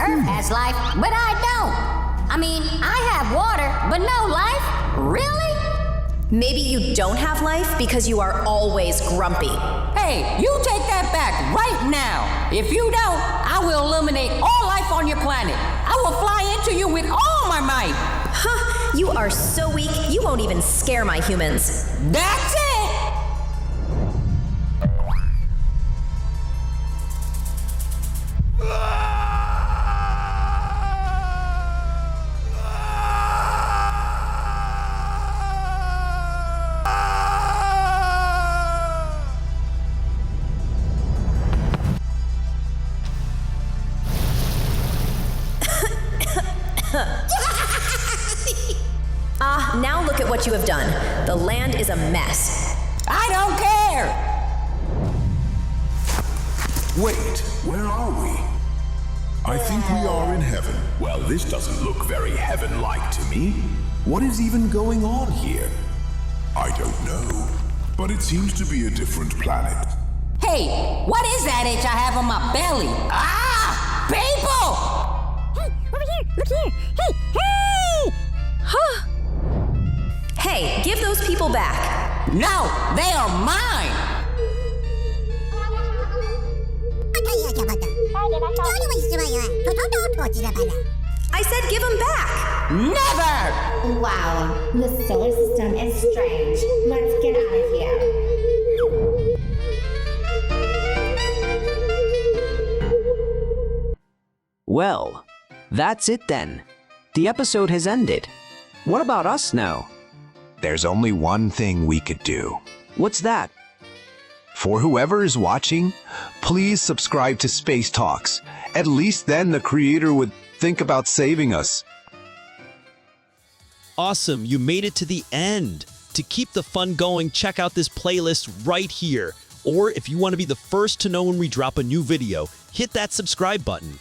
Earth has life, but I don't. I mean, I have water, but no life? Really? Maybe you don't have life because you are always grumpy. Hey, you take that back right now. If you don't, I will eliminate all life on your planet. I will fly into you with all my might. Huh, you are so weak, you won't even scare my humans. That's it! Now look at what you have done. The land is a mess. I don't care! Wait, where are we? I think we are in heaven. Well, this doesn't look very heaven-like to me. What is even going on here? I don't know, but it seems to be a different planet. Hey, what is that itch I have on my belly? Ah! People! Hey, over here! Look here! Hey! Hey! Huh? Hey, give those people back. No, they are mine! I said give them back. Never! Wow, the solar system is strange. Let's get out of here. Well, that's it then. The episode has ended. What about us now? There's only one thing we could do. What's that? For whoever is watching, please subscribe to SpaceTalks. At least then the creator would think about saving us. Awesome, you made it to the end. To keep the fun going, check out this playlist right here. Or if you want to be the first to know when we drop a new video, hit that subscribe button.